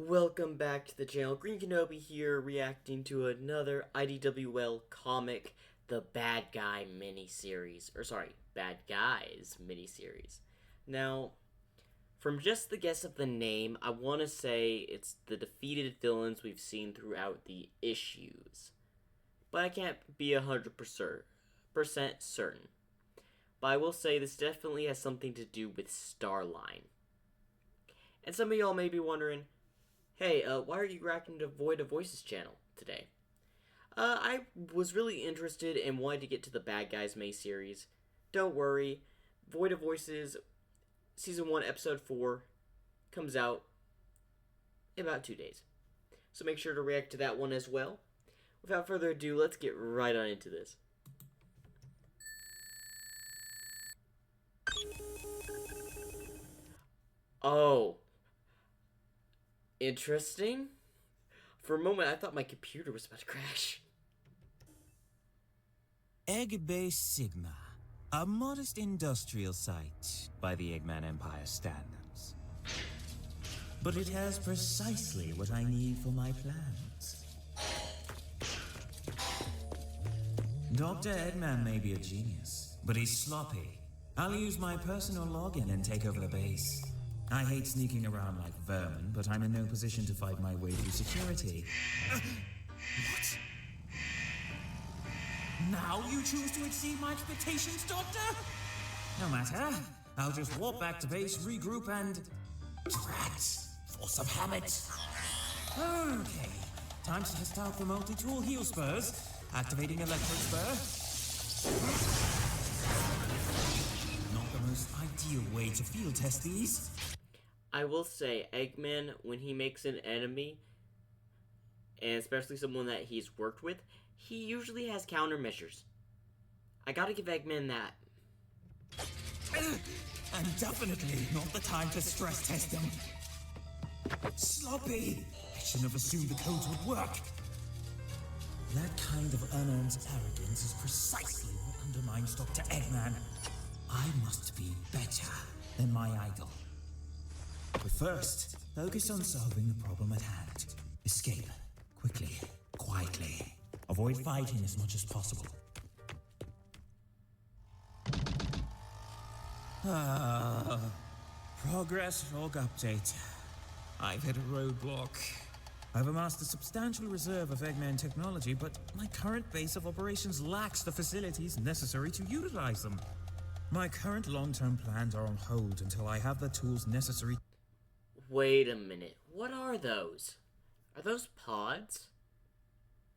Welcome back to the channel. Green Kenobi here, reacting to another IDWL comic, the Bad Guy miniseries. Bad Guys miniseries. Now, from just the guess of the name, I want to say it's the defeated villains we've seen throughout the issues. But I can't be 100% certain. But I will say this definitely has something to do with Starline. And some of y'all may be wondering, hey, why are you reacting to Void of Voices channel today? I was really interested and wanted to get to the Bad Guys May series. Don't worry, Void of Voices Season 1, Episode 4 comes out in about 2 days. So make sure to react to that one as well. Without further ado, let's get right on into this. Oh. Interesting. For a moment, I thought my computer was about to crash. Egg Base Sigma, a modest industrial site by the Eggman Empire standards. But it has precisely what I need for my plans. Dr. Eggman may be a genius, but he's sloppy. I'll use my personal login and take over the base. I hate sneaking around like vermin, but I'm in no position to fight my way through security. What? Now you choose to exceed my expectations, Doctor? No matter. I'll just walk back to base, regroup, and... Rats! Force of habit! Okay. Time to test out the multi-tool heel spurs. Activating electro spur. Not the most ideal way to field test these. I will say, Eggman, when he makes an enemy, and especially someone that he's worked with, he usually has countermeasures. I gotta give Eggman that. And definitely not the time to stress test him. Sloppy! I shouldn't have assumed the codes would work. That kind of unearned arrogance is precisely what undermines Dr. Eggman. I must be better than my idol. But first, focus on solving the problem at hand. Escape, quickly, quietly. Avoid fighting as much as possible. Progress log update. I've hit a roadblock. I've amassed a substantial reserve of Eggman technology, but my current base of operations lacks the facilities necessary to utilize them. My current long-term plans are on hold until I have the tools necessary. Wait a minute. What are those? Are those pods?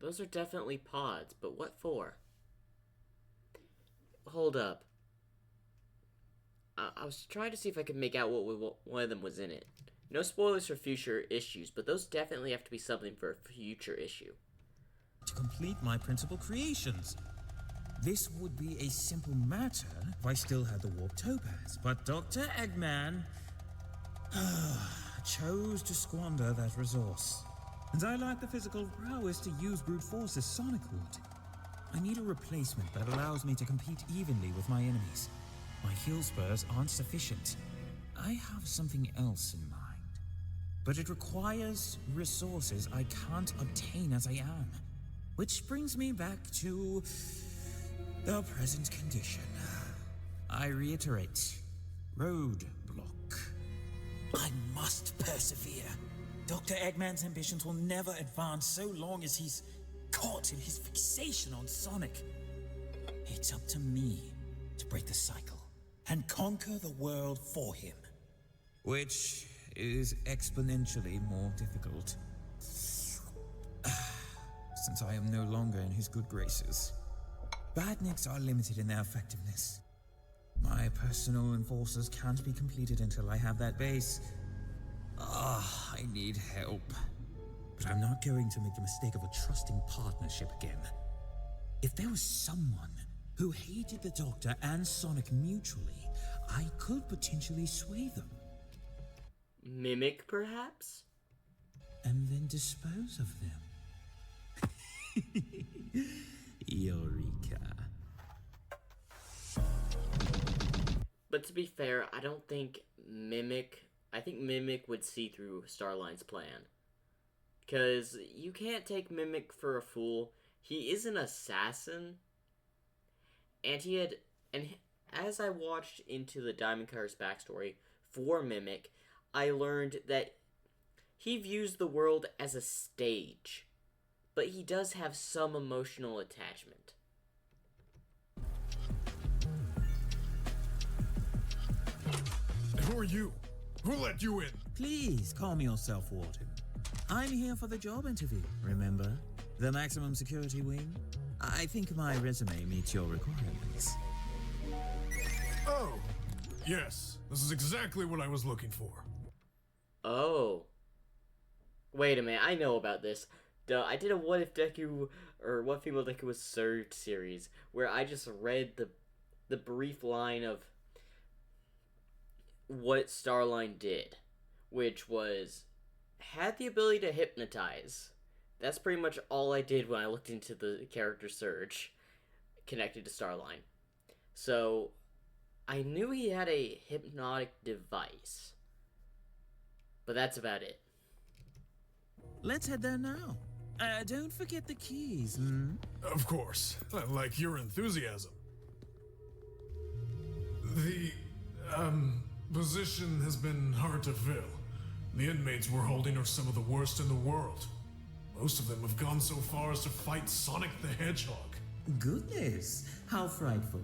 Those are definitely pods, but what for? Hold up. I was trying to see if I could make out what one of them was in it. No spoilers for future issues, but those definitely have to be something for a future issue. To complete my principal creations. This would be a simple matter if I still had the warp topaz, but Dr. Eggman chose to squander that resource. And I lack the physical prowess to use brute force as Sonic would. I need a replacement that allows me to compete evenly with my enemies. My heel spurs aren't sufficient. I have something else in mind. But it requires resources I can't obtain as I am. Which brings me back to the present condition. I reiterate, roadblock. I must persevere. Dr. Eggman's ambitions will never advance so long as he's caught in his fixation on Sonic. It's up to me to break the cycle and conquer the world for him. Which is exponentially more difficult. Since I am no longer in his good graces. Badniks are limited in their effectiveness. My personal enforcers can't be completed until I have that base. I need help. But I'm not going to make the mistake of a trusting partnership again. If there was someone who hated the Doctor and Sonic mutually, I could potentially sway them. Mimic, perhaps? And then dispose of them. Eureka. But to be fair, I don't think Mimic, I think Mimic would see through Starline's plan. Because you can't take Mimic for a fool. He is an assassin. And as I watched into the Diamond Cutter's backstory for Mimic, I learned that he views the world as a stage. But he does have some emotional attachment. Who are you? Who let you in? Please calm yourself, Warden. I'm here for the job interview, remember? The maximum security wing? I think my resume meets your requirements. Oh, yes. This is exactly what I was looking for. Oh. Wait a minute, I know about this. I did a What If Deku, or What Female Deku Was Served series, where I just read the brief line of what Starline did, which was had the ability to hypnotize. That's pretty much all I did when I looked into the character search connected to Starline. So I knew he had a hypnotic device, but that's about it. Let's head there now. Don't forget the keys, Of course. I like your enthusiasm. The, position has been hard to fill. The inmates we're holding are some of the worst in the world. Most of them have gone so far as to fight Sonic the Hedgehog. Goodness, how frightful.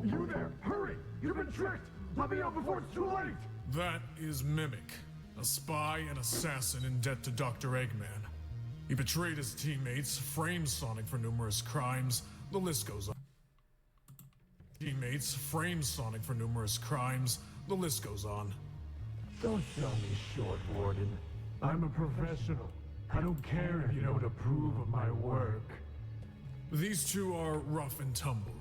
You there! Hurry! You've been tricked! Let me out before it's too late! That is Mimic, a spy and assassin in debt to Dr. Eggman. He betrayed his teammates, framed Sonic for numerous crimes, the list goes on. Teammates framed Sonic for numerous crimes, the list goes on. Don't sell me short, Warden. I'm a professional. I don't care if you don't approve of my work. These two are rough and tumble.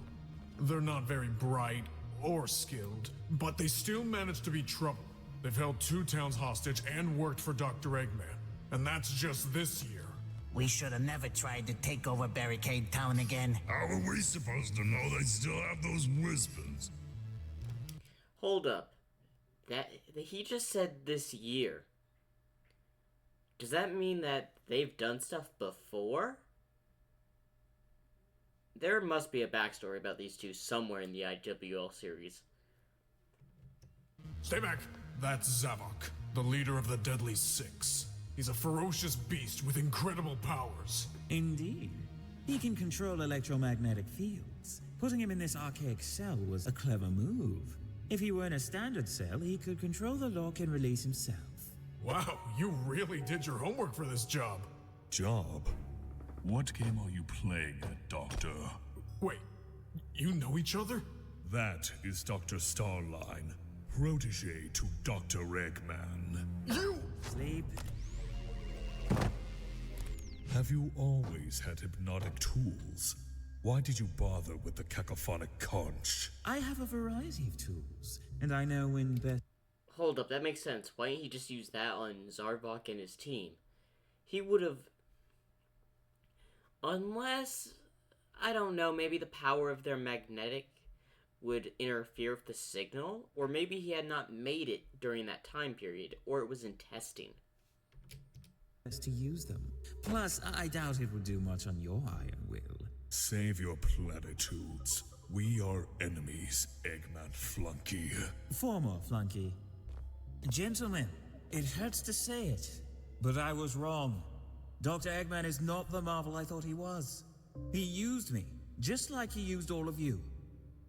They're not very bright or skilled, but they still manage to be trouble. They've held 2 towns hostage and worked for Dr. Eggman. And that's just this year. We should have never tried to take over Barricade Town again. How are we supposed to know they still have those whispers? Hold up. He just said this year. Does that mean that they've done stuff before? There must be a backstory about these two somewhere in the IWL series. Stay back! That's Zavok, the leader of the Deadly Six. He's a ferocious beast with incredible powers. Indeed. He can control electromagnetic fields. Putting him in this archaic cell was a clever move. If he were in a standard cell, he could control the lock and release himself. Wow, you really did your homework for this job. Job? What game are you playing at, Doctor? Wait, you know each other? That is Dr. Starline, protege to Dr. Eggman. You! Sleep. Have you always had hypnotic tools? Why did you bother with the cacophonic conch? I have a variety of tools, and I know when best. Hold up, that makes sense. Why didn't he just use that on Zarvok and his team? He would have... Unless... I don't know, maybe the power of their magnetic would interfere with the signal? Or maybe he had not made it during that time period, or it was in testing. To use them. Plus, I doubt it would do much on your iron will. Save your platitudes. We are enemies, Eggman Flunky. Former flunky. Gentlemen, it hurts to say it, but I was wrong. Dr. Eggman is not the Marvel I thought he was. He used me, just like he used all of you.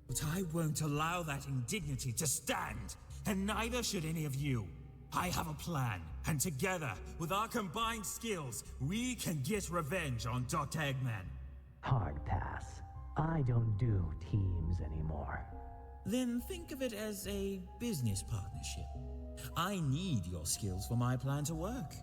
But I won't allow that indignity to stand, and neither should any of you. I have a plan, and together, with our combined skills, we can get revenge on Dr. Eggman. Hard pass. I don't do teams anymore. Then think of it as a business partnership. I need your skills for my plan to work.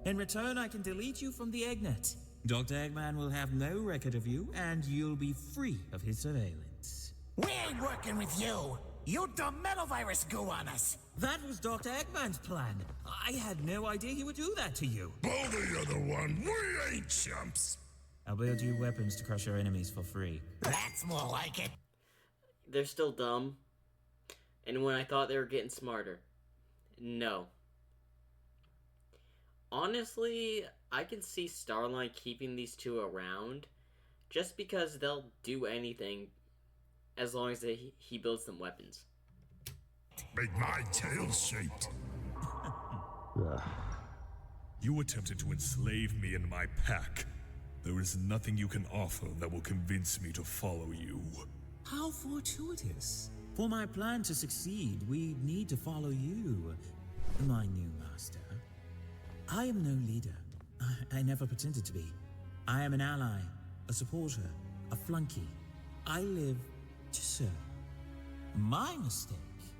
In return, I can delete you from the Eggnet. Dr. Eggman will have no record of you, and you'll be free of his surveillance. We ain't working with you! You dumb metal virus goo on us! That was Dr. Eggman's plan. I had no idea he would do that to you. Blow the other one, we ain't chumps! I'll build you weapons to crush your enemies for free. That's more like it. They're still dumb. And when I thought they were getting smarter. No. Honestly, I can see Starline keeping these two around just because they'll do anything as long as he builds them weapons. Make my tail shaped. Ugh. You attempted to enslave me and my pack. There is nothing you can offer that will convince me to follow you. How fortuitous. For my plan to succeed, we need to follow you, my new master. I am no leader. I never pretended to be. I am an ally, a supporter, a flunky. I live to serve. My mistake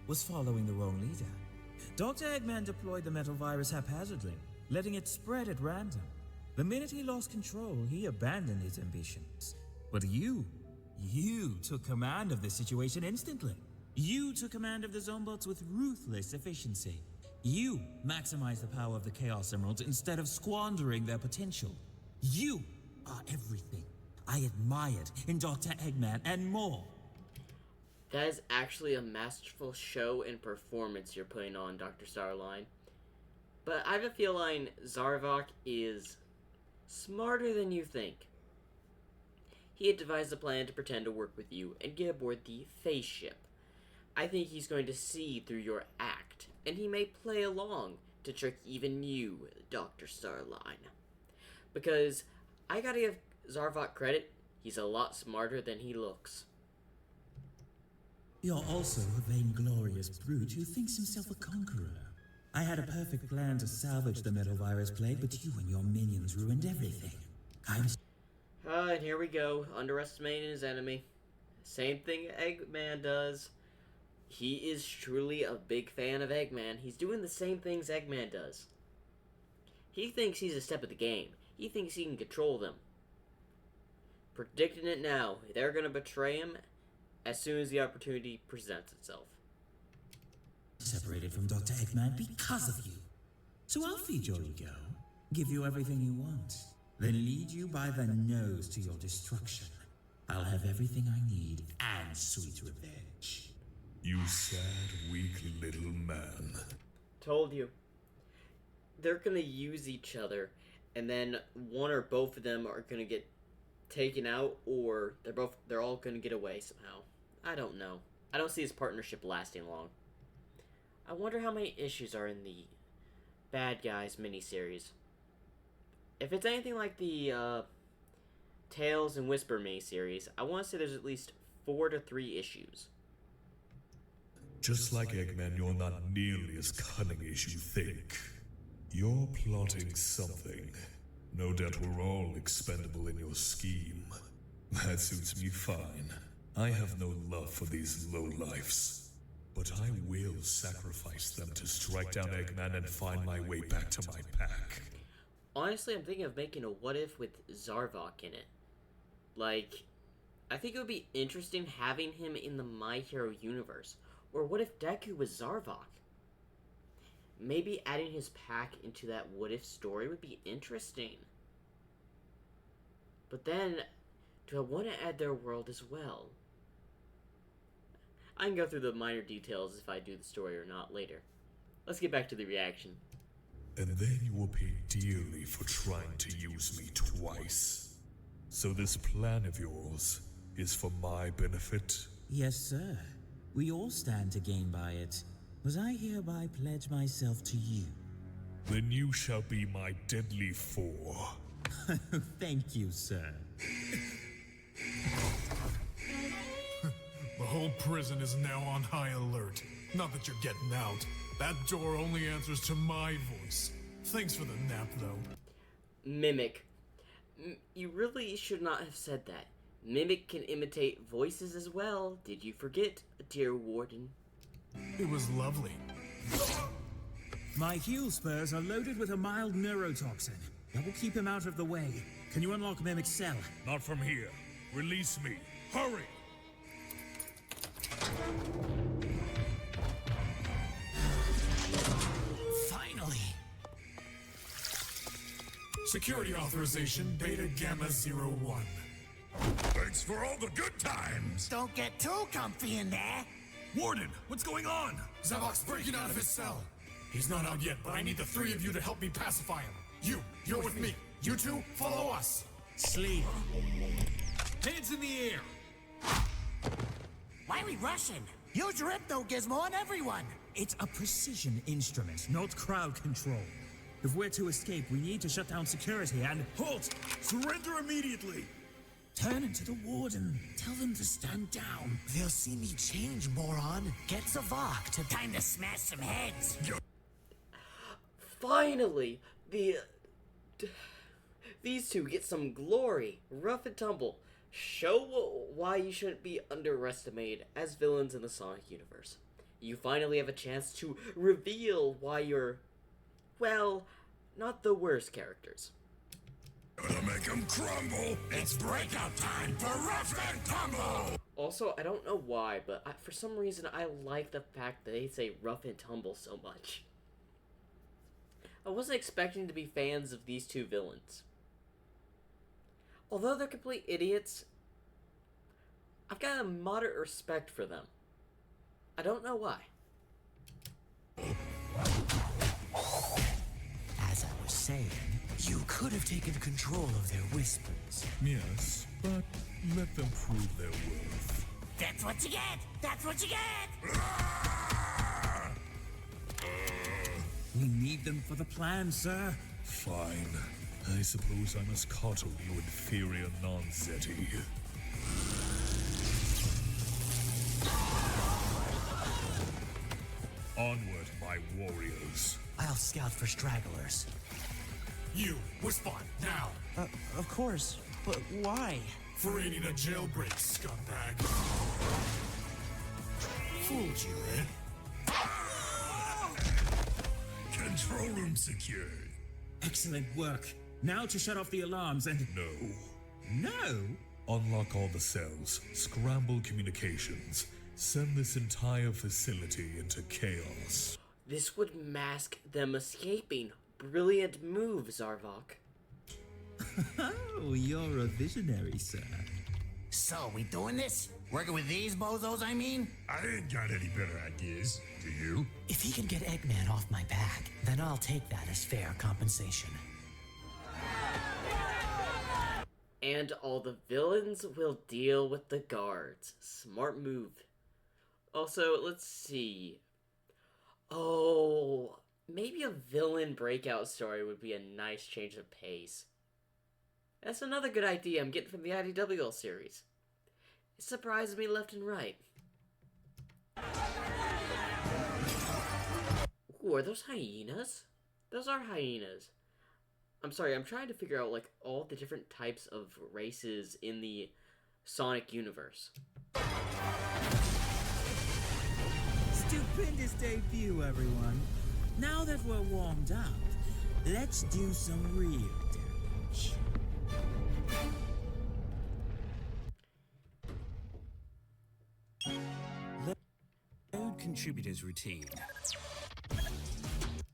was following the wrong leader. Dr. Eggman deployed the metal virus haphazardly, letting it spread at random. The minute he lost control, he abandoned his ambitions. But you took command of the situation instantly. You took command of the Zombots with ruthless efficiency. You maximized the power of the Chaos Emeralds instead of squandering their potential. You are everything I admired in Dr. Eggman and more. That is actually a masterful show and performance you're putting on, Dr. Starline. But I have a feeling Zarvok is smarter than you think. He had devised a plan to pretend to work with you and get aboard the Face Ship. I think he's going to see through your act, and he may play along to trick even you, Dr. Starline. Because I gotta give Zarvok credit, he's a lot smarter than he looks. You're also a vainglorious brute who thinks himself a conqueror. I had a perfect plan to salvage the metal virus plague, but you and your minions ruined everything. And here we go, underestimating his enemy. Same thing Eggman does. He is truly a big fan of Eggman. He's doing the same things Eggman does. He thinks he's a step of the game. He thinks he can control them. Predicting it now, they're going to betray him as soon as the opportunity presents itself. Separated from Dr. Eggman because of you. So I'll feed your ego, give you everything you want, then lead you by the nose to your destruction. I'll have everything I need and sweet revenge. You sad, weak little man. Told you. They're gonna use each other, and then one or both of them are gonna get taken out, or they're all gonna get away somehow. I don't know. I don't see this partnership lasting long. I wonder how many issues are in the Bad Guys miniseries. If it's anything like the Tales and Whisper miniseries, I want to say there's at least 4 to 3 issues. Just like Eggman, you're not nearly as cunning as you think. You're plotting something. No doubt we're all expendable in your scheme. That suits me fine. I have no love for these lowlifes. But I will sacrifice them to strike down Eggman and find my way back to my pack. Honestly, I'm thinking of making a what if with Zarvok in it. Like, I think it would be interesting having him in the My Hero universe. Or what if Deku was Zarvok? Maybe adding his pack into that what if story would be interesting. But then, do I want to add their world as well? I can go through the minor details if I do the story or not later. Let's get back to the reaction. And then you will pay dearly for trying to use me twice. So this plan of yours is for my benefit? Yes, sir. We all stand to gain by it. Was I hereby pledge myself to you? Then you shall be my deadly foe. Thank you, sir. The whole prison is now on high alert. Not that you're getting out. That door only answers to my voice. Thanks for the nap, though. Mimic. You really should not have said that. Mimic can imitate voices as well. Did you forget, dear Warden? It was lovely. My heel spurs are loaded with a mild neurotoxin. That will keep him out of the way. Can you unlock Mimic's cell? Not from here. Release me. Hurry! Finally! Security authorization Beta Gamma 01. Thanks for all the good times! Don't get too comfy in there. Warden, what's going on? Zavok's breaking out of his cell. He's not out yet, but I need the three of you to help me pacify him. You're with me. You two, follow us. Sleep. Hands in the air. Why are we rushing? Use your hypno gizmo on everyone. It's a precision instrument, not crowd control. If we're to escape, we need to shut down security and... Halt! Surrender immediately! Turn into the warden. Tell them to stand down. They'll see me change, moron. Get Zavok to time to smash some heads. Finally, these two get some glory. Rough and tumble. Show why you shouldn't be underestimated as villains in the Sonic universe. You finally have a chance to reveal why you're, well, not the worst characters. Gonna make him crumble! It's breakout time for Rough and Tumble. Also, I don't know why, but for some reason I like the fact that they say rough and tumble so much. I wasn't expecting to be fans of these two villains. Although they're complete idiots, I've got a moderate respect for them. I don't know why. As I was saying, you could have taken control of their whispers. Yes, but let them prove their worth. That's what you get! That's what you get! We need them for the plan, sir. Fine. I suppose I must coddle you inferior non-Zeti. Onward, my warriors. I'll scout for stragglers. You, Wishbone, now. Of course. But why? For aiding a jailbreak, scumbag. Fooled you, eh? Control room secured. Excellent work. Now to shut off the alarms and... No. No? Unlock all the cells, scramble communications, send this entire facility into chaos. This would mask them escaping. Brilliant move, Zarvok. Oh, you're a visionary, sir. So, we doing this? Working with these bozos, I mean? I ain't got any better ideas. Do you? If he can get Eggman off my back, then I'll take that as fair compensation. And all the villains will deal with the guards. Smart move. Also, let's see. Oh, maybe a villain breakout story would be a nice change of pace. That's another good idea I'm getting from the IDW series. It surprises me left and right. Ooh, are those hyenas? Those are hyenas. I'm sorry, I'm trying to figure out, like, all the different types of races in the Sonic universe. Stupendous debut, everyone. Now that we're warmed up, let's do some real damage. Load contributors routine.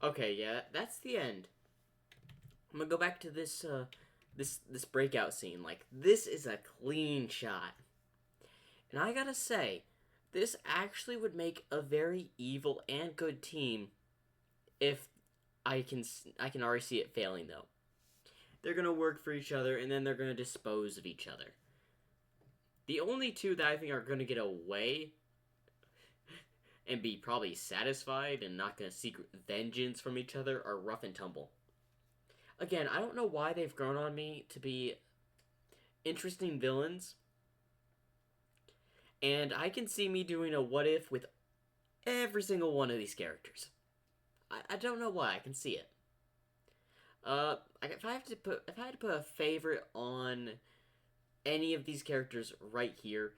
Okay, yeah, that's the end. I'm gonna go back to this, this breakout scene. Like, this is a clean shot. And I gotta say, this actually would make a very evil and good team if I can already see it failing, though. They're gonna work for each other, and then they're gonna dispose of each other. The only two that I think are gonna get away and be probably satisfied and not gonna seek vengeance from each other are Rough and Tumble. Again, I don't know why they've grown on me to be interesting villains. And I can see me doing a what if with every single one of these characters. I don't know why, I can see it. If I had to put a favorite on any of these characters right here,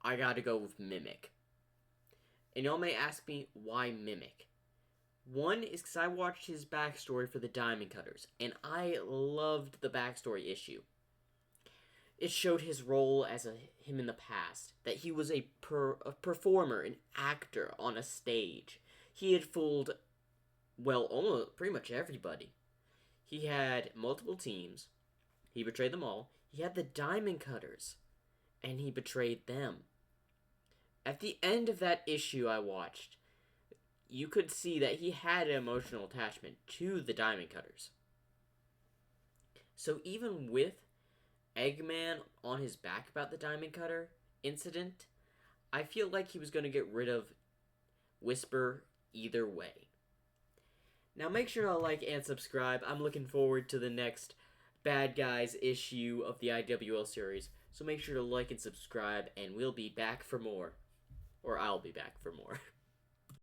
I gotta go with Mimic. And y'all may ask me, why Mimic? One is because I watched his backstory for the Diamond Cutters, and I loved the backstory issue. It showed his role as him in the past, that he was a performer, an actor on a stage. He had fooled, well, almost pretty much everybody. He had multiple teams. He betrayed them all. He had the Diamond Cutters, and he betrayed them. At the end of that issue I watched, you could see that he had an emotional attachment to the Diamond Cutters. So even with Eggman on his back about the Diamond Cutter incident, I feel like he was going to get rid of Whisper either way. Now make sure to like and subscribe. I'm looking forward to the next Bad Guys issue of the IWL series. So make sure to like and subscribe, and we'll be back for more. Or I'll be back for more.